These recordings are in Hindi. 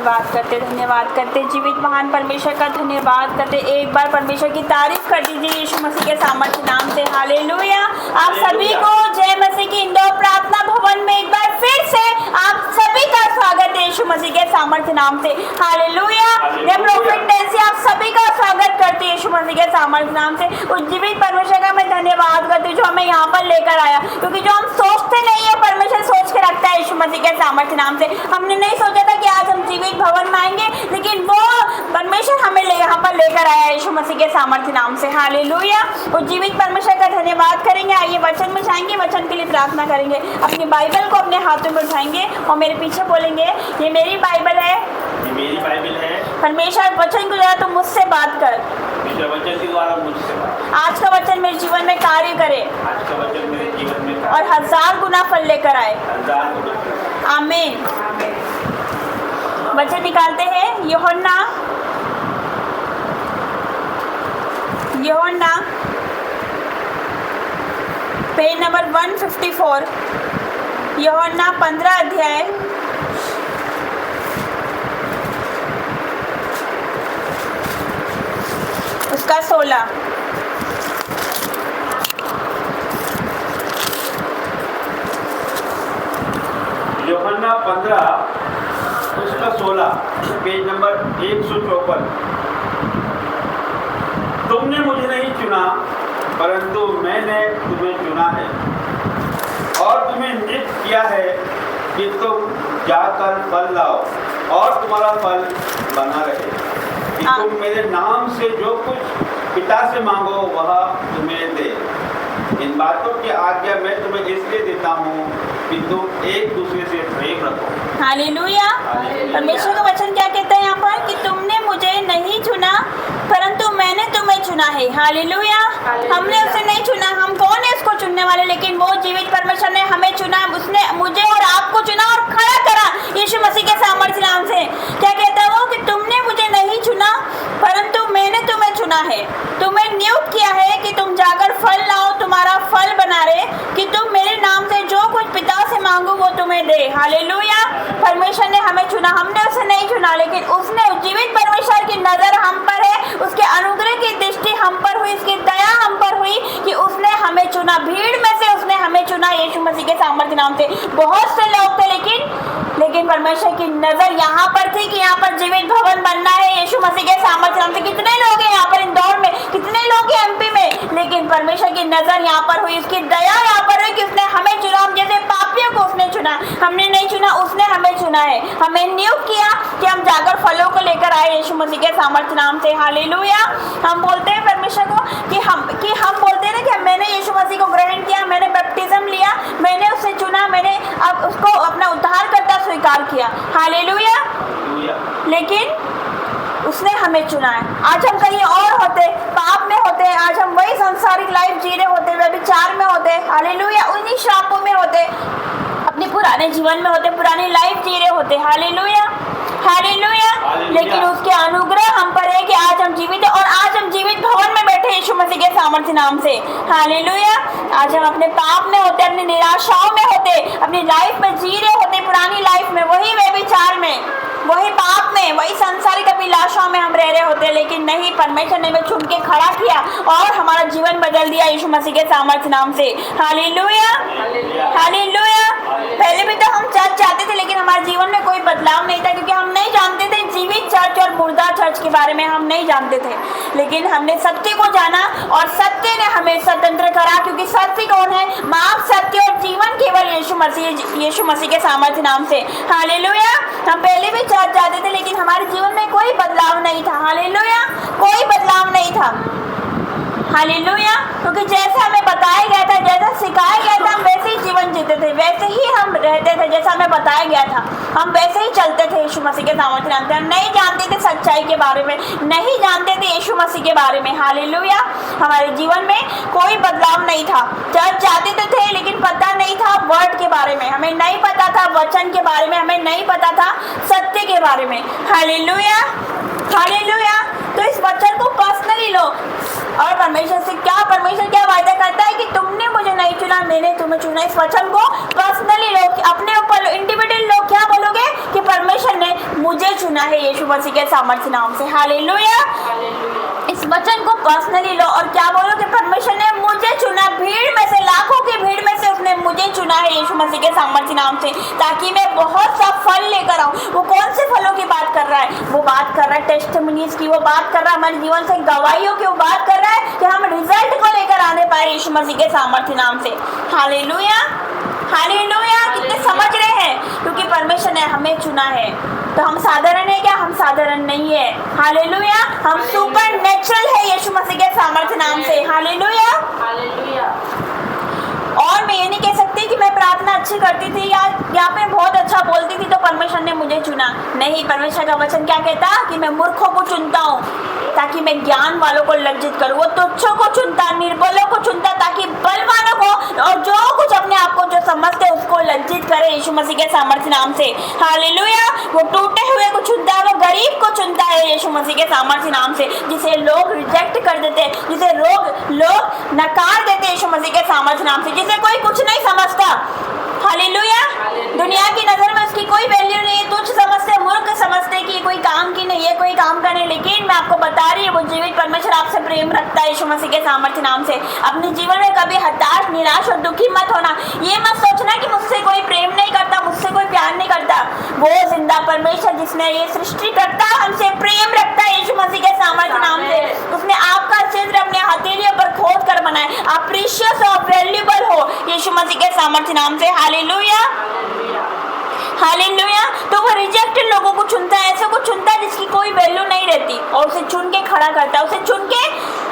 धन्यवाद करते जीवित महान परमेश्वर का धन्यवाद करते। एक बार परमेश्वर की तारीफ कर दीजिए यीशु मसीह के सामर्थ्य नाम से। हालेलुया। आप सभी को जय मसीह की इंदौर प्रार्थना भवन में एक बार फिर से आप सभी का स्वागत है यीशु मसीह के सामर्थ्य नाम से। हालेलुया। मैं प्रोफेट नैंसी आप सभी का स्वागत करती हूँ यीशु मसीह के सामर्थ्य नाम से। उस जीवित परमेश्वर का मैं धन्यवाद करती हूँ जो हमें यहाँ पर लेकर आया, क्योंकि जो हम सोचते नहीं है परमेश्वर सोच के रखता है यीशु मसीह के सामर्थ्य नाम से। हमने नहीं सोचा था कि आज हम जीवित भवन में आएंगे, लेकिन वो परमेश्वर हमें यहाँ पर लेकर आया यीशु मसीह के सामर्थ्य नाम से। हालेलुया। उस जीवित परमेश्वर का धन्यवाद करेंगे। आइए वचन में जाएंगे, वचन के लिए प्रार्थना करेंगे। अपनी बाइबल को अपने हाथों में उठाएंगे और मेरे पीछे बोलेंगे ये मेरी बाइबल है, ये मेरी बाइबल है। परमेश्वर वचन को द्वारा तुम मुझसे बात कर, वचन के द्वारा मुझसे बात। आज का वचन मेरे जीवन में कार्य करे आज का वचन मेरे जीवन में और 1000 गुना फल लेकर आए। 1000 गुना। आमीन। वचन निकालते हैं यूहन्ना पेज नंबर 154, यूहन्ना 15 अध्याय उसका 16। यूहन्ना 15 उसका 16, पेज नंबर 154। तुमने मुझे नहीं चुना, परंतु मैंने तुम्हें चुना है और तुम्हें नियुक्त किया है कि तुम जाकर फल लाओ और तुम्हारा फल बना रहे, कि तुम मेरे नाम से जो कुछ पिता से मांगो वह तुम्हें दे। इन बातों की आज्ञा मैं तुम्हें इसलिए देता हूँ कि तुम एक दूसरे से प्रेम रखो। हालेलुया। परमेश्वर का वचन क्या कहता है यहाँ पर कि तुमने मुझे नहीं चुना, परंतु मैंने तुम्हें चुना है। हालेलुया। हमने उसे नहीं चुना, हम कौन है उसको चुनने वाले, लेकिन वो जीवित परमेश्वर ने हमें चुना। उसने मुझे और आपको चुना और खड़ा करा यीशु मसीह के सामर्थ्य नाम से। क्या कहता है वो कि तुमने मुझे नहीं चुना, परंतु मैंने तुम्हें चुना है, तुम्हें नियुक्त किया है कि तुम जाकर फल लाओ, तुम्हारा फल बना रहे, कि तुम मेरे नाम से जो कुछ पिता से मांगो वो तुम्हें दे। हालेलुया। परमेश्वर ने हमें चुना, हमने उसे नहीं चुना, लेकिन उसने जीवित परमेश्वर की नजर हम पर है, उसके अनुग्रह की दृष्टि हम पर हुई, उसकी दया हम पर हुई कि उसने हमें चुना। भीड़ में से उसने हमें चुना यीशु मसीह के सामर्थ्य नाम से। बहुत से लोग थे, लेकिन परमेश्वर की नजर यहाँ पर थी कि यहाँ पर जीवित भवन बनना है यीशु मसीह के सामर्थ्य नाम से। कितने लोग हैं यहाँ पर इंदौर में, कितने लोग हैं एमपी में, लेकिन परमेश्वर की नजर यहाँ पर हुई, उसकी दया यहाँ पर हुई कि उसने हमें चुना। हम जैसे पापियों को उसने चुना, हमने नहीं चुना, उसने हमें चुना है, हमें नियुक्त किया कि हम जाकर फलों को लेकर आए यीशु मसीह के सामर्थ्य नाम से। हालेलुया। हम बोलते हैं परमेश्वर को कि हम बोलते हैं ना कि मैंने यीशु मसीह को ग्रहण किया, मैंने बैप्टिज्म लिया, मैंने उसे चुना, मैंने अब उसको अपना उद्धारकर्ता स्वीकार किया। हालेलुया। लेकिन उसने हमें चुना है। आज हम कहीं और होते, पाप में होते, आज हम वही सांसारिक लाइफ जी रहे होते, व्यभिचार में होते, हालेलुया, उन्हीं श्रापों में होते, अपने पुराने जीवन में होते, पुरानी लाइफ जी रहे होते। हालेलुया। हालेलुया। लेकिन उसके अनुग्रह हम पर है कि आज हम जीवित है और आज हम जीवित भवन में बैठे यीशु मसीह के सामर्थ्य नाम से। हालेलुया। आज हम अपने पाप में होते, अपनी निराशाओं में होते, अपनी लाइफ में जी रहे होते, पुरानी लाइफ में, वही व्यभिचार में, वही पाप में, वही सांसारिक अभिलाषाओं में हम रह रहे होते, लेकिन नहीं, परमेश्वर ने हमें चुन के खड़ा किया और हमारा जीवन बदल दिया यीशु मसीह के सामर्थ्य नाम से। हालेलुया। हालेलुया। पहले भी तो हम चर्च जाते थे, लेकिन हमारे जीवन में कोई बदलाव नहीं था, क्योंकि हम नहीं जानते थे जीवित चर्च और मुर्दा चर्च के बारे में, हम नहीं जानते थे। लेकिन हमने सत्य को जाना और सत्य ने हमें स्वतंत्र करा, क्योंकि सत्य कौन है? मार्ग, सत्य और जीवन केवल यीशु मसीह के सामर्थ्य नाम से। हालेलुया। हम पहले भी चर्च जाते थे, लेकिन हमारे जीवन में कोई बदलाव नहीं था। हालेलुया। कोई बदलाव नहीं था। हालेलुया। क्योंकि जैसा हमें बताया गया था, जैसा सिखाया गया था, हम वैसे ही जीवन जीते थे, वैसे ही हम रहते थे, जैसा हमें बताया गया था, हम वैसे ही चलते थे यीशु मसीह के सामर्थ्य नाम से। हम नहीं जानते थे सच्चाई के बारे में, नहीं जानते थे यीशु मसीह के बारे में। हालेलुया। हमारे जीवन में कोई बदलाव नहीं था। चर्च जाते तो थे, लेकिन पता नहीं था वर्ड के बारे में, हमें नहीं पता था वचन के बारे में, हमें नहीं पता था सत्य के बारे में। हालेलुया। हालेलुया। तो इस वचन को पर्सनली लो और परमेश्वर क्या वायदा करता है कि तुमने मुझे नहीं चुना, मैंने तुम्हें चुना। इस वचन को पर्सनली लो, अपने ऊपर लो, इंडिविजुअल लो। क्या बोलोगे कि परमेश्वर ने मुझे चुना चुना है यीशु मसीह के सामर्थ्य नाम से। हालेलुया। इस वचन को पर्सनली लो और क्या बोलो कि परमेश्वर ने मुझे चुना, भीड़ में से, लाखों की भीड़ में से उसने मुझे चुना है यीशु मसीह के सामर्थ्य नाम से, ताकि मैं बहुत सा फल लेकर आऊं। वो कौन से फलों की बात कर रहा है? वो बात कर रहा है टेस्टिमनीज की, वो बात कर रहा है हमारे जीवन से गवाहियों की, वो बात कर रहा है कि हम रिजल्ट को लेकर आने पाए यीशु मसीह के सामर्थ्य नाम से। Hallelujah, hallelujah. कितने समझ रहे हैं? क्योंकि परमेश्वर ने हमें चुना है। तो हम साधारण है क्या? हम साधारण नहीं है। हालेलुया। हम सुपर नेचुरल है यीशु मसीह के सामर्थ्य नाम से। Hallelujah, hallelujah. और मैं ये नहीं कह सकती कि मैं प्रार्थना अच्छी करती थी या यहाँ पे बहुत अच्छा बोलती थी तो परमेश्वर ने मुझे चुना। नहीं, परमेश्वर का वचन क्या कहता कि मैं मूर्खों को चुनता हूँ ताकि मैं ज्ञान वालों को लज्जित करूँ। वो तुच्छों को चुनता, निर्बलों को चुनता, ताकि बलवानों को और जो कुछ अपने आप को जो समझते उसको लज्जित करे यीशु मसीह के सामर्थ्य नाम से। हालेलुया। वो टूटे हुए को चुनता है, वो गरीब को चुनता है यीशु मसीह के सामर्थ्य नाम से, जिसे लोग रिजेक्ट कर देते, जिसे लोग नकार देते यीशु मसीह के सामर्थ्य नाम से, जिसे कोई कुछ नहीं समझता। हालेलुया। दुनिया की नजर में उसकी कोई वैल्यू नहीं है, तुच्छ समझते, मूर्ख समझते कि कोई काम की नहीं है, कोई काम का नहीं। लेकिन मैं आपको बता रही हूँ वो जीवित परमेश्वर आपसे प्रेम रखता है यीशु मसीह के सामर्थ्य नाम से। अपने जीवन में कभी हताश, निराश और दुखी मत होना। ये मत सोचना कि मुझसे कोई प्रेम नहीं करता, मुझसे कोई प्यार नहीं करता। वो जिंदा परमेश्वर जिसने ये सृष्टि करता हमसे प्रेम रखता है यीशु मसीह के सामर्थ्य नाम से। उसने आपका चित्र अपने हथेलियों पर खोद कर बनाए। आप प्रीशियस और वैल्यूएबल हो यीशु मसीह के सामर्थ्य नाम से। Hallelujah, hallelujah. तो वो रिजेक्टेड लोगों को चुनता है, ऐसे को चुनता है जिसकी कोई वैल्यू नहीं रहती और उसे चुन के खड़ा करता है, उसे चुन के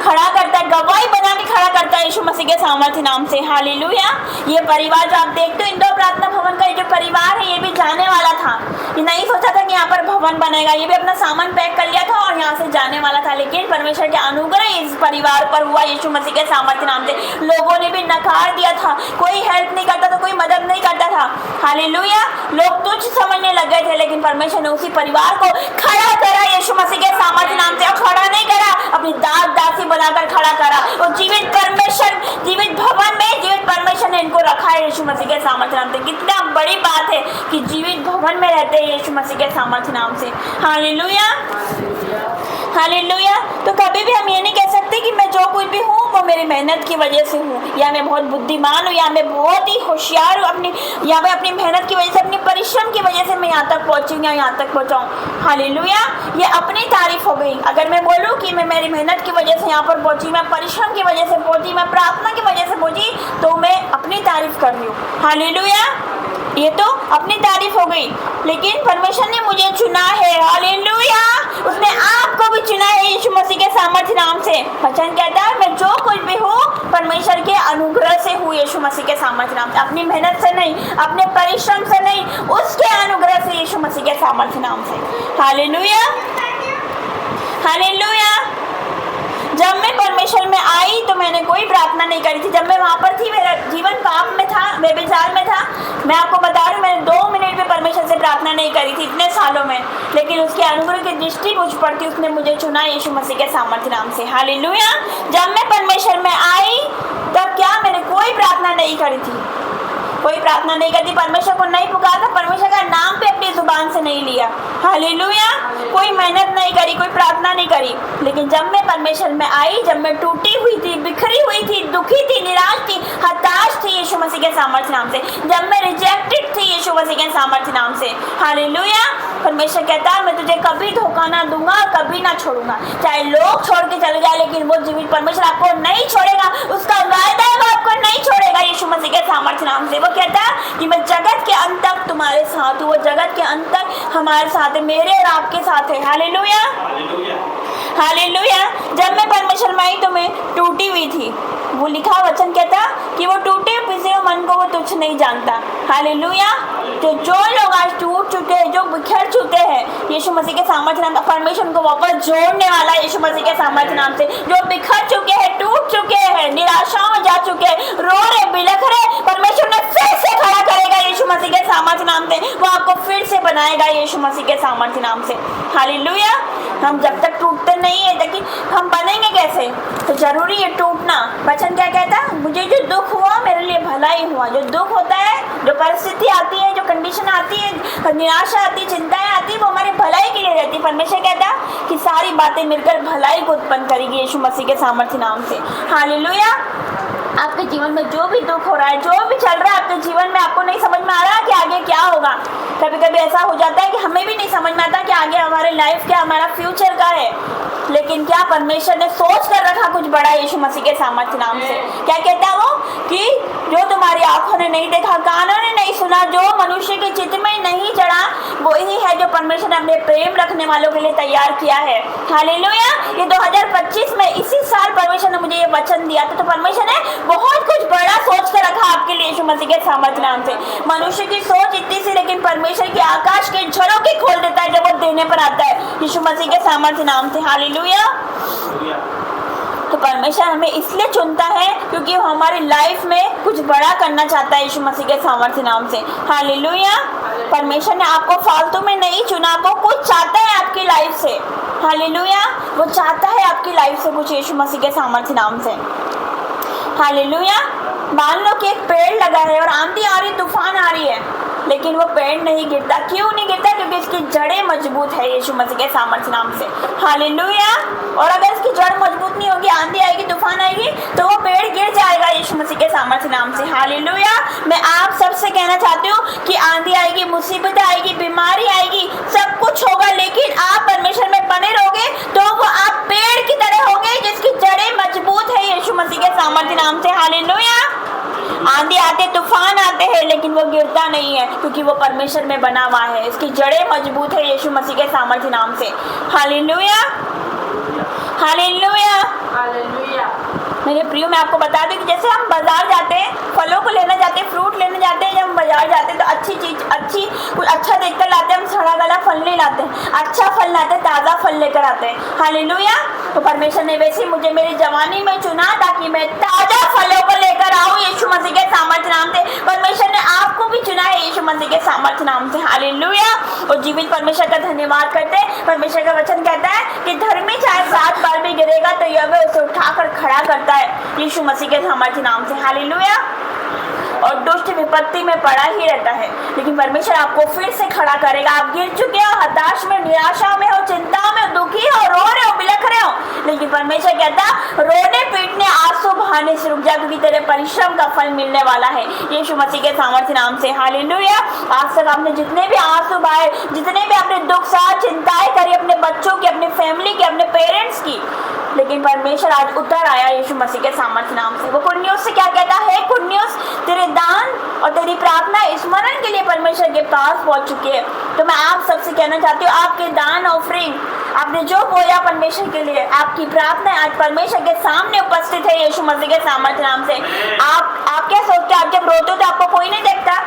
खड़ा करता है, गवाही बना के खड़ा करता है यीशु मसीह के सामर्थ्य नाम से। हालेलुया। ये परिवार जो आप देखते हो इंदौर प्रार्थना भवन का ये जो परिवार है ये भी जाने वाला था। ये नहीं सोचा था कि यहाँ पर भवन बनेगा, ये भी अपना सामान पैक कर लिया था और यहाँ से जाने वाला था। लेकिन परमेश्वर के अनुग्रह इस परिवार पर हुआ यीशु मसीह के सामर्थ्य नाम से। लोगों ने भी नकार दिया था, कोई हेल्प नहीं करता था, कोई मदद नहीं करता था। हालेलुया। लोग तुच्छ समझने लग गए थे, लेकिन परमेश्वर ने उसी परिवार को खड़ा करा यीशु मसीह के सामर्थ्य नाम से। और खड़ा नहीं करा, अपनी दास दासी बनाकर खड़ा करा। और जीवित परमेश्वर, जीवित भवन में जीवित परमेश्वर ने इनको रखा है यीशु मसीह के सामर्थ्य नाम से। कितना बड़ी बात है कि जीवित भवन में रहते हैं यीशु मसीह के सामर्थ्य नाम से। Hallelujah, hallelujah. तो कभी भी हम ये नहीं कह सकते कि मैं जो कुछ भी हूँ वो मेरी मेहनत की वजह से हूँ, या मैं बहुत बुद्धिमान हूँ, या मैं बहुत ही होशियार हूँ, या मैं अपनी मेहनत की वजह से, अपनी परिश्रम की वजह से मैं यहाँ तक पहुँची या यहाँ तक पहुँचाऊँ। हालेलुया। ये अपनी तारीफ हो गई। अगर मैं बोलूँ कि मैं मेरी मेहनत की वजह से यहाँ पर पहुँची, मैं परिश्रम की वजह से पहुँची, मैं प्रार्थना की वजह से पहुँची, तो मैं अपनी तारीफ कर रही हूँ। हालेलुया। ये तो अपनी तारीफ हो गई, लेकिन परमेश्वर ने मुझे चुना है। हालेलुया। उसने आपको भी चुना है यीशु मसीह के सामर्थ्य नाम से। वचन कहता है मैं जो कुछ भी हूँ परमेश्वर के अनुग्रह से हूँ यीशु मसीह के सामर्थ्य नाम से। अपनी मेहनत से नहीं, अपने परिश्रम से नहीं, उसके अनुग्रह से यीशु मसीह के सामर्थ्य नाम से। Hallelujah, hallelujah. जब मैं परमेश्वर में आई तो मैंने कोई प्रार्थना नहीं करी थी। जब मैं वहाँ पर थी मेरा जीवन पाप में था, व्यभिचार में था। मैं आपको बता रही हूँ मैंने 2 मिनट में परमेश्वर से प्रार्थना नहीं करी थी इतने सालों में, लेकिन उसके अनुग्रह की दृष्टि मुझ पर थी। उसने मुझे चुना यीशु मसीह के सामर्थ्य नाम से। हालेलुया। जब मैं परमेश्वर में आई तब क्या मैंने कोई प्रार्थना नहीं करी थी, कोई प्रार्थना नहीं करती, परमेश्वर को नहीं पुकारा, परमेश्वर का नाम पे अपनी जुबान से नहीं लिया। हालेलुया। कोई मेहनत नहीं करी, कोई प्रार्थना नहीं करी। लेकिन जब मैं परमेश्वर में आई, जब मैं टूटी हुई थी, बिखरी हुई थी, दुखी थी, निराश थी, हताश थी यीशु मसीह के सामर्थ्य नाम से, जब मैं रिजेक्टेड थी यीशु मसीह के सामर्थ्य नाम से। हालेलुया। परमेश्वर कहता है मैं तुझे कभी धोखा ना दूंगा, कभी ना छोड़ूंगा। चाहे लोग छोड़ के चले जाए, लेकिन वो जीवित परमेश्वर आपको नहीं छोड़ेगा। उसका वायदा है वो आपको नहीं छोड़ेगा यीशु मसीह के सामर्थ्य नाम से। वो कहता है कि मैं जगत के अंत तक तुम्हारे साथ हूँ। वो जगत के अंत तक हमारे साथ है, मेरे और आपके साथ है। Hallelujah, hallelujah. जब मैं परमेश्वर में आई तो मैं टूटी हुई थी। वो लिखा वचन कहता कि वो टूटे पिसे मन को वो तुच्छ नहीं जानता। हालेलुया। तो जो लोग आज टूट चुके हैं, जो बिखर चुके हैं, यीशु मसीह के सामर्थ्य नाम से परमेश्वर को वापस जोड़ने वाला है यीशु मसीह के सामर्थ्य नाम से। जो बिखर चुके हैं, टूट चुके हैं, निराशाओं में जा चुके हैं, रो रहे, बिलख रहे, परमेश्वर ने फिर से खड़ा करेगा यीशु मसीह के सामर्थ्य नाम से। वो आपको फिर से बनाएगा यीशु मसीह के सामर्थ्य नाम से। हालेलुया। हम जब तक टूटते नहीं है लेकिन हम बनेंगे कैसे? तो जरूरी है टूटना। वचन क्या कहता है? मुझे जो दुख हुआ मेरे लिए भला ही हुआ। जो दुख होता है, जो परिस्थिति आती है, जो कंडीशन आती है, निराशा आती है, चिंताएं आती है, वो हमारे भलाई के लिए रहती। परमेश्वर कहता है कि सारी बातें मिलकर भलाई को उत्पन्न करेगी यीशु मसीह के सामर्थ्य नाम से। हालेलुया। आपके जीवन में जो भी दुख हो रहा है, जो भी चल रहा है आपके जीवन में, आपको नहीं समझ में आ रहा कि आगे क्या होगा। कभी कभी ऐसा हो जाता है कि हमें भी नहीं समझ में आता कि आगे हमारे लाइफ क्या, हमारा फ्यूचर क्या है। लेकिन क्या परमेश्वर ने सोच कर रखा कुछ बड़ा यीशु मसीह के सामर्थ्य नाम से। क्या कहता है वो कि जो तुम्हारी आंखों ने नहीं देखा, कानों ने नहीं सुना, जो मनुष्य के चित्त में नहीं चढ़ा, वो ही है जो परमेश्वर ने अपने प्रेम रखने वालों के लिए तैयार किया है। हालेलुया। ये 2025 में इसी साल परमेश्वर ने मुझे ये वचन दिया था, तो परमेश्वर ने बहुत कुछ बड़ा सोच कर रखा आपके लिए यीशु मसीह के सामर्थ्य नाम से। मनुष्य की सोच इतनी सी, लेकिन परमेश्वर की आकाश के झरोखे खोल देता है जब वो देने पर आता है यीशु मसीह के सामर्थ्य नाम से। हालेलुया। तो परमेश्वर हमें इसलिए चुनता है क्योंकि वो हमारी लाइफ में कुछ बड़ा करना चाहता है यीशु मसीह के सामर्थ्य नाम से। हालेलुया। परमेश्वर ने आपको फालतू में नहीं चुना, आपको कुछ चाहता है आपकी लाइफ से। हालेलुया। वो चाहता है आपकी लाइफ से कुछ यीशु मसीह के सामर्थ्य नाम से। हालेलुया। मान लो कि एक पेड़ लगा है और आंधी आ रही, तूफान आ रही है, लेकिन वो पेड़ नहीं गिरता। क्यों नहीं गिरता? क्योंकि इसकी जड़ें मजबूत है यीशु मसीह के सामर्थ्य नाम से। हालेलुया। और अगर इसकी जड़ मजबूत नहीं होगी, आंधी आएगी, तूफान आएगी, तो वो पेड़ गिर जाएगा यीशु मसीह के सामर्थ्य नाम से। हालेलुया। मैं आप सबसे कहना चाहती हूँ कि आंधी आएगी, मुसीबत आएगी, बीमारी आएगी, सब कुछ होगा, लेकिन आप परमेश्वर में बने रहोगे तो वो आप पेड़ की तरह होंगे जिसकी जड़ें मजबूत है यीशु मसीह के सामर्थ्य नाम से। हालेलुया। आंधी आते, तूफान आते हैं, लेकिन वो गिरता नहीं है क्योंकि वो परमेश्वर में बना हुआ है। इसकी जड़ें मजबूत है यीशु मसीह के सामर्थ्य नाम से। हालेलुया। हालेलुया। हालेलुया। मेरे प्रियो, मैं आपको बता दूं कि जैसे हम बाजार जाते हैं, फलों को लेने जाते हैं, फ्रूट लेने जाते हैं, जब हम बाजार जाते हैं तो अच्छी चीज, कुछ अच्छा देखकर लाते हैं। हम सड़ा गला फल नहीं लाते, अच्छा फल लाते हैं, ताज़ा फल लेकर आते हैं। हालेलुया। तो परमेश्वर ने वैसे मुझे मेरी जवानी में चुना ताकि मैं ताज़ा फलों को लेकर आऊँ यीशु मसीह के सामर्थ्य नाम से। परमेश्वर ने आपको भी चुना है यीशु मसीह के सामर्थ्य नाम से। हालेलुया। और जीवित परमेश्वर का धन्यवाद करते हैं। परमेश्वर का वचन कहता है कि धर्मी चाहे 7 बार भी गिरेगा तो यहोवा उसे उठाकर खड़ा करता है यीशु मसीह के सामर्थ्य नाम से। हालेलुया। और दुष्ट विपत्ति में पड़ा ही रहता है, लेकिन परमेश्वर आपको फिर से खड़ा करेगा। आप गिर चुके हो, हताश में, निराशा में हो, चिंता में, दुखी हो, रो रहे हो, बिलख रहे हो, लेकिन परमेश्वर कहता रोने पीटने, आंसू बहाने से रुक जा, क्योंकि तेरे परिश्रम का फल मिलने वाला है यीशु मसीह के सामर्थ्य नाम से। हालेलुया। आज तक आपने जितने भी आंसू बहाए, जितने भी आपने दुख सहा, चिंताएं करी अपने बच्चों की, अपने फैमिली की, अपने पेरेंट्स की, लेकिन परमेश्वर आज उतर आया यीशु मसीह के सामर्थ्य नाम से। वो गुड न्यूज़ से क्या कहता है? गुड न्यूज़, तेरे दान और तेरी प्रार्थना स्मरण के लिए परमेश्वर के पास पहुंच चुकी है। तो मैं आप सबसे कहना चाहती हूँ, आपके दान ऑफरिंग, आपने जो बोया परमेश्वर के लिए, आपकी प्रार्थना आज परमेश्वर के सामने उपस्थित है यीशु मसीह के सामर्थ्य नाम से। आप क्या सोचते हैं? आप जब रोते हो तो आपको कोई नहीं देखता,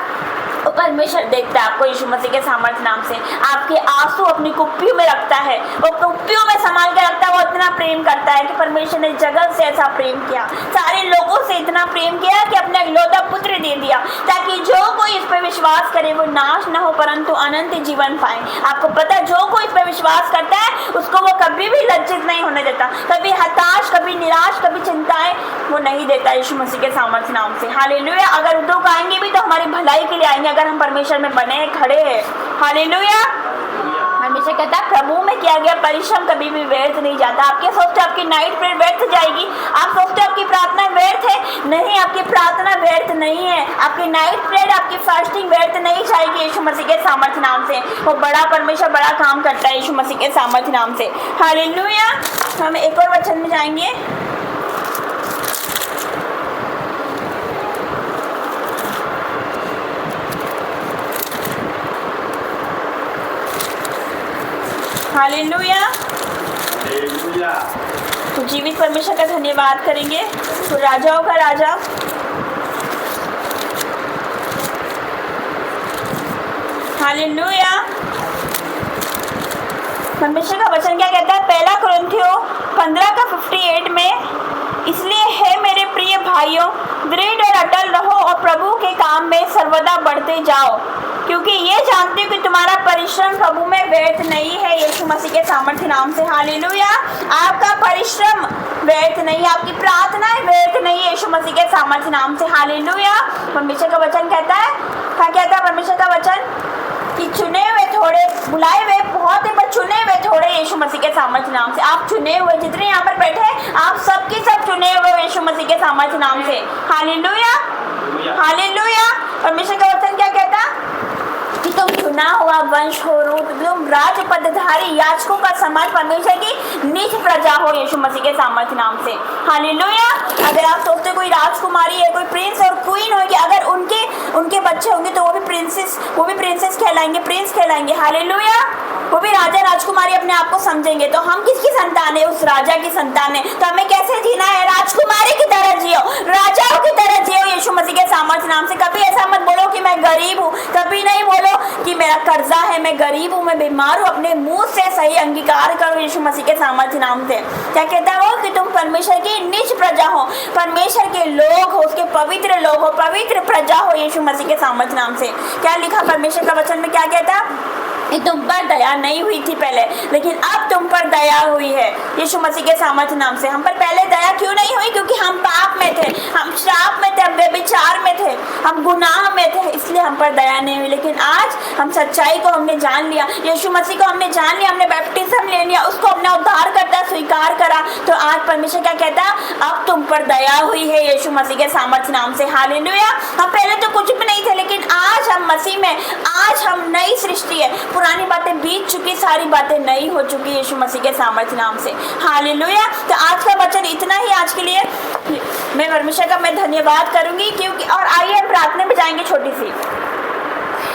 वो परमेश्वर देखता है आपको यीशु मसीह के सामर्थ्य नाम से। आपके आंसू अपनी कुप्पियों में रखता है, वो कुप्पियों में संभाल के रखता है। वो इतना प्रेम करता है कि परमेश्वर ने जगत से ऐसा प्रेम किया, सारे लोगों से इतना प्रेम किया कि अपना इकलौता पुत्र दे दिया, ताकि जो कोई इस पर विश्वास करे वो नाश न हो परंतु अनंत जीवन पाए। आपको पता है, जो कोई इस पर विश्वास करता है उसको वो कभी भी लज्जित नहीं होने देता, कभी हताश, कभी निराश, कभी चिंताएं वो नहीं देता यीशु मसीह के सामर्थ्य नाम से। हालेलुया। अगर दुख आएंगे भी तो हमारी भलाई के लिए आएंगे, अगर हम परमेश्वर में बने खड़े हैं। हालेलुया। हमेशा कहता है प्रभु में किया गया परिश्रम कभी भी व्यर्थ नहीं जाता। आप क्या सोचते हो आपकी नाइट प्रेयर व्यर्थ जाएगी? आप सोचते हो आपकी प्रार्थना व्यर्थ है? नहीं, आपकी प्रार्थना व्यर्थ नहीं है। आपकी नाइट प्रेयर, आपकी फास्टिंग व्यर्थ नहीं जाएगी यीशु मसीह के सामर्थ्य नाम से। वो बड़ा परमेश्वर बड़ा काम करता है यीशु मसीह के सामर्थ्य नाम से। हालेलुया। हम एक और वचन में जाएंगे। हालेलुया। हालेलुया। तो जीवित परमेश्वर का धन्यवाद करेंगे। तो राजाओं का राजा, हालेलुया। परमेश्वर का वचन क्या कहता है? पहला कुरिन्थियों 15:58 में, इसलिए है मेरे प्रिय भाइयों, दृढ़ और अटल रहो और प्रभु के काम में सर्वदा बढ़ते जाओ, क्योंकि ये जानते हो कि तुम्हारा परिश्रम प्रभु में व्यर्थ नहीं है यीशु मसीह के सामर्थ्य नाम से। हालेलुया। आपका परिश्रम व्यर्थ नहीं, आपकी प्रार्थनाएं व्यर्थ नहीं है यीशु मसीह के सामर्थ्य नाम से। हालेलुया। परमेश्वर का वचन कहता है, क्या कहता है परमेश्वर का वचन? कि चुने हुए थोड़े बुलाए हुए बहुत ही पर चुने हुए थोड़े यीशु मसीह के सामर्थ्य नाम से। आप चुने हुए जितने यहाँ पर बैठे हैं, आप सबके सब चुने हुए यीशु मसीह के सामर्थ्य नाम से। Hallelujah, hallelujah. परमेश्वर का वचन क्या कहता कि तुम चुना हुआ वंश हो, रूप, तुम राज पदधारी याजकों का समाज, परमेश्वर की निज प्रजा हो यीशु मसीह के सामर्थ्य नाम से। हालेलुया। अगर आप सोचते कोई राजकुमारी है, कोई प्रिंस और क्वीन होगी, अगर उनके बच्चे होंगे तो वो भी प्रिंसेस कहलाएंगे, प्रिंस कहलाएंगे। हालेलुया। वो भी राजा राजकुमारी अपने आप को समझेंगे। तो हम किसकी संतान है? उस राजा की संतान है। तो हमें कैसे जीना है? राजकुमारी की तरह जियो, राजाओं की तरह जियो यीशु मसीह के सामर्थ्य नाम से। कभी ऐसा मत बोलो कि मैं गरीब हूँ, कभी नहीं बोलो कि मेरा कर्जा है, मैं गरीब हूँ, मैं बीमार हूँ। अपने मुंह से सही अंगीकार करो यीशु मसीह के सामर्थ्य नाम से। क्या कहता है वो? कि तुम परमेश्वर की निज प्रजा हो, परमेश्वर के लोग हो, उसके पवित्र लोग हो, पवित्र प्रजा हो यीशु मसीह के सामर्थ्य नाम से। क्या लिखा परमेश्वर का वचन में? क्या कहता? कि तुम पर दया नहीं हुई थी पहले, लेकिन अब तुम पर दया हुई है यीशु मसीह के सामर्थ्य नाम से। हम पर पहले दया क्यों नहीं हुई? क्योंकि हम पाप में थे, हम श्राप में थे, हम व्यभिचार में थे, हम गुनाह में थे, इसलिए हम पर दया नहीं हुई। लेकिन आज हम सच्चाई को हमने जान लिया, यीशु मसीह को हमने जान लिया, हमने बैप्टिज्म ले लिया, उसको अपना उद्धार करता स्वीकार करा, तो आज परमेश्वर क्या कहता? अब तुम पर दया हुई है यीशु मसीह के सामर्थ्य नाम से। हालेलुया। हम पहले तो कुछ भी नहीं थे, लेकिन आज हम मसीह में, आज हम नई सृष्टि है। पुरानी बातें बीत चुकी, सारी बातें नई हो चुकी यीशु मसीह के सामर्थ्य नाम से। हालेलुया। तो आज का वचन इतना ही आज के लिए। मैं परमेश्वर का मैं धन्यवाद करूंगी, क्योंकि और आइए हम प्रार्थना में जाएंगे छोटी सी।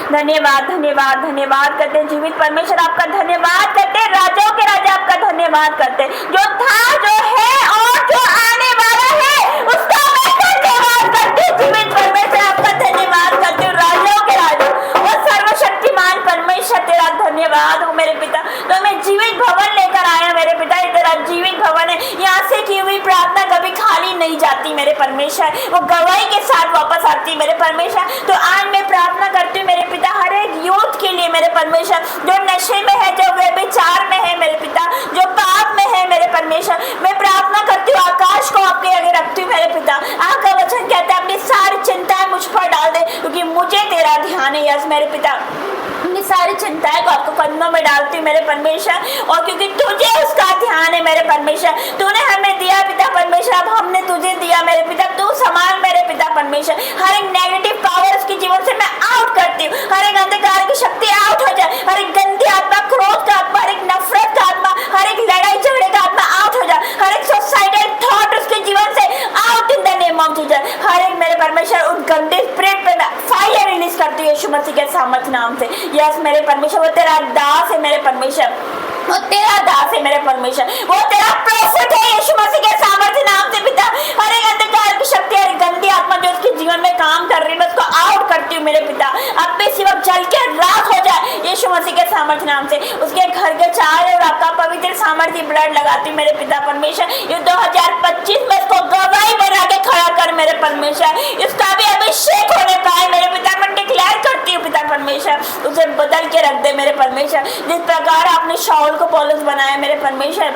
धन्यवाद, धन्यवाद, धन्यवाद करते हैं जीवित परमेश्वर, आपका धन्यवाद करते हैं, राजाओं के राजा आपका धन्यवाद करते हैं, जो था, जो है और जो आने वाला है, उसका मैं धन्यवाद करती हूँ। जीवित परमेश्वर आपका धन्यवाद करती हूँ, राजाओं के राजा और सर्वशक्तिमान परमेश्वर तेरा धन्यवाद हो मेरे पिता। तो मैं जीवित भवन लेकर आया मेरे पिता, ये तेरा जीवित भवन है। यहाँ से की हुई प्रार्थना कभी खाली नहीं जाती मेरे परमेश्वर, वो गवाही के साथ वापस आती मेरे परमेश्वर। तो आज मैं प्रार्थना करती हूँ मेरे पिता हर एक यूथ के लिए मेरे परमेश्वर, जो नशे में है, जो व्यभिचार में है मेरे पिता, जो पाप में है मेरे परमेश्वर। मैं प्रार्थना करती हूँ, आकाश को आपके आगे रखती हूँ मेरे पिता। आपका वचन कहता है अपनी सारी चिंताएं मुझ पर डाल दे, क्योंकि मुझे तेरा ध्यान है। यस मेरे पिता, अपनी सारी चिंताएं को आपको कदमों में डालती हूँ मेरे परमेश्वर, और क्योंकि तुझे उसका ध्यान है मेरे परमेश्वर। तूने हमें दिया पिता परमेश्वर, अब हमने तुझे दिया मेरे पिता। तू संभाल मेरे पिता परमेश्वर। हर एक नेगेटिव पावर उसके जीवन से मैं आउट करती हूँ, हर एक अंधकार की शक्ति आउट हो जाए, हर एक गंदी आत्मा, क्रोध का आत्मा, हर एक नफरत का आत्मा, हर एक लड़ाई झगड़े का आत्मा आउट हो जाए, हर एक सुसाइडल थॉट उसके जीवन से out in the name of Jesus. हर एक मेरे परमेश्वर उस गंदे स्पिरिट पे मैं फायर रिलीज करती हूँ यीशु मसीह के सामर्थ्य नाम से। यस मेरे परमेश्वर, वो तेरा दास है मेरे परमेश्वर, वो तेरा दास है मेरे परमेश्वर, वो तेरा प्रॉफिट है यीशु मसीह के सामर्थ्य नाम से पिता। हर एक अंधकार की शक्ति, हर गंदी आत्मा जो उसके जीवन में काम कर रही है, मैं उसको आउट करती हूँ मेरे पिता। अब भी सिर्फ जल के राख हो जाए यीशु मसीह के सामर्थ्य नाम से। उसके घर के चारों और आपका पवित्र सामर्थ्य ब्लड लगाती हूँ मेरे पिता परमेश्वर। ये 2025 में इसको गवाही बना के खड़ा कर मेरे परमेश्वर, इसका भी अभिषेक होने पाए मेरे पिता। मैं डिक्लेयर करती हूँ पिता परमेश्वर, उसे बदल के रख दे मेरे परमेश्वर। जिस प्रकार आपने शाऊल को पौलुस बनाया मेरे परमेश्वर,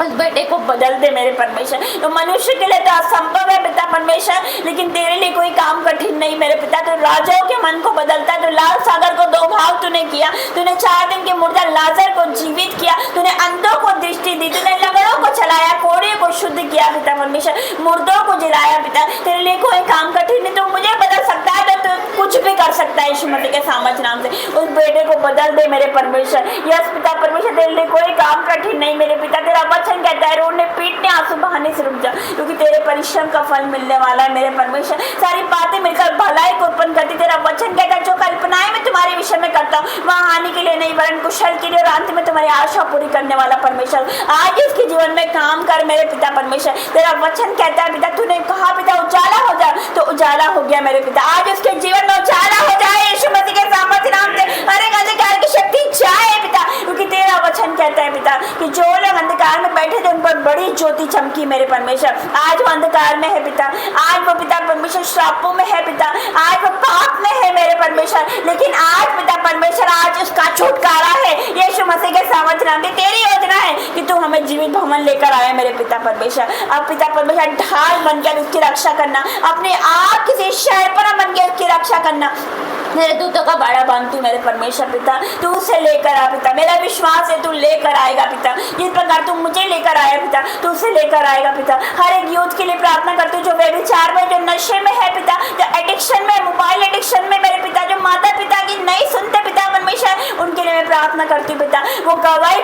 उस बेटे को बदल दे मेरे परमेश्वर। तो मनुष्य के लिए तो असंभव है पिता परमेश्वर, लेकिन तेरे लिए कोई काम कठिन नहीं मेरे पिता। तो राजाओं के मन को बदलता है। तो लाल सागर को 2 भाग तूने किया, तूने 4 दिन के मुर्दा लाजर को जीवित किया, तूने अंधों को दृष्टि दी, तूने लंगड़ों को चलाया, कोढ़ियों को शुद्ध किया पिता परमेश्वर, मुर्दों को जिलाया पिता। तेरे लिए कोई काम कठिन नहीं, तो मुझे बदल सकता है, तो कुछ भी कर सकता है यीशु मसीह के सामर्थ्य नाम से। उस बेटे को बदल दे मेरे परमेश्वर। यस पिता परमेश्वर, तेरे लिए कोई काम कठिन नहीं मेरे पिता। तेरा वचन कहता है रोने पीटने आंसू बहाने से रुक जा, क्योंकि तेरे परिश्रम का फल मिलने वाला है मेरे परमेश्वर। सारी बातें मिलकर भलाई को उत्पन्न करती। तेरा वचन कहता है जो कल्पनाएं मैं तुम्हारे विषय में करता हूँ वह हानि के लिए नहीं वरन कुशल के लिए, और अंत में तुम्हारी आशा पूरी करने वाला परमेश्वर। आज इसके जीवन में काम कर मेरे पिता परमेश्वर। तेरा वचन कहता है पिता, तूने कहा पिता उजाला हो जा, तो उजाला हो गया मेरे पिता। आज उसके जीवन में उजाला हो जाए यीशु मसीह के सामर्थ्य नाम से। हर एक अंधकार की शक्ति जाए पिता, क्योंकि तेरा वचन कहता है पिता कि जो लोग अंधकार में बैठे थे उन पर बड़ी ज्योति चमकी मेरे परमेश्वर। आज वो अंधकार में है पिता, आज वो पिता परमेश्वर श्रापों में है पिता, आज वो पाप में है मेरे परमेश्वर, लेकिन आज पिता परमेश्वर आज उसका छुटकारा है यीशु मसीह के सामर्थ्य नाम से। तेरी योजना है कि तू हमें जीवित भवन लेकर आया मेरे पिता परमेश्वर। अब पिता परमेश्वर ढाल बनकर उसकी रक्षा करना, अपने आप किसी शहर पर बन के उसकी रक्षा करना मेरे दूतों का बाड़ा बांध तू मेरे परमेश्वर पिता, तू उसे लेकर आ पिता। मेरा विश्वास है तू लेकर आएगा पिता, जिस प्रकार तू मुझे लेकर आया पिता, तू उसे लेकर आएगा पिता। हर एक यूथ के लिए प्रार्थना करती हूँ जो व्यभिचार में, जो नशे में है पिता, जो एडिक्शन में, मोबाइल एडिक्शन में मेरे पिता, जो माता पिता की नहीं सुनते पिता परमेश्वर, उनके लिए मैं प्रार्थना करती हूँ पिता। वो गवाही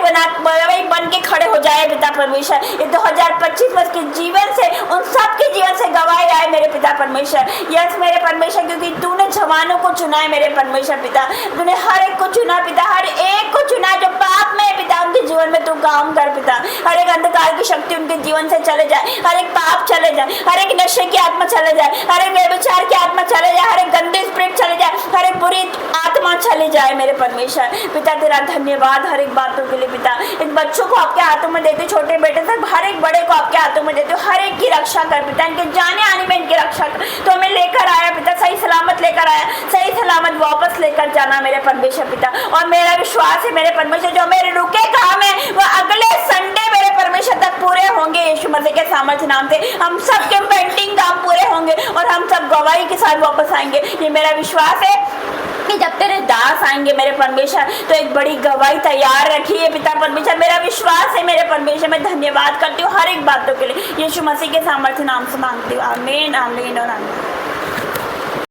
बन के खड़े हो जाए पिता परमेश्वर। ये 2025 वर्ष के जीवन से, उन सबके जीवन से गवाही आए मेरे पिता परमेश्वर। यस मेरे परमेश्वर, क्योंकि तूने जवानों को चुना है मेरे परमेश्वर पिता, तूने हर एक को चुना पिता, हर एक को चुना जो पाप में है पिता, उनके जीवन में तू काम कर पिता। हर एक अंधकार की शक्ति उनके जीवन से चले जाए, हर एक पाप चले जाए, हर एक नशे की आत्मा चले जाए, हर एक व्यभिचार की आत्मा चले जाए, हर एक गंदे स्पिरिट चले जाए, हर एक बुरी आत्मा चले जाए मेरे परमेश्वर पिता। तेरा धन्यवाद हर एक बातों के लिए पिता। इन बच्चों को आपके हाथों में देते, छोटे बेटे से हर एक बड़े को आपके हाथों में देते हो, हर एक की रक्षा कर पिता, इनके जाने आने में इनकी रक्षा कर। तो हमें लेकर आया पिता, सही सलामत लेकर आया, सही सलामत वापस लेकर जाना मेरे परमेश्वर पिता। और मेरा विश्वास है मेरे परमेश्वर, जो मेरे रुके काम है वो अगले संडे मेरे परमेश्वर तक पूरे होंगे यीशु मसीह के सामर्थ्य नाम से। हम सब के पेंडिंग काम पूरे होंगे और हम सब गवाही के साथ वापस आएंगे। ये मेरा विश्वास है कि जब तेरे दास आएंगे मेरे परमेश्वर तो एक बड़ी गवाही तैयार रखी है पिता परमेश्वर। मेरा विश्वास है मेरे परमेश्वर, मैं धन्यवाद करती हूँ हर एक बातों के लिए। यीशु मसीह के सामर्थ्य नाम से मांगती हूँ, आमीन आमीन और आमीन।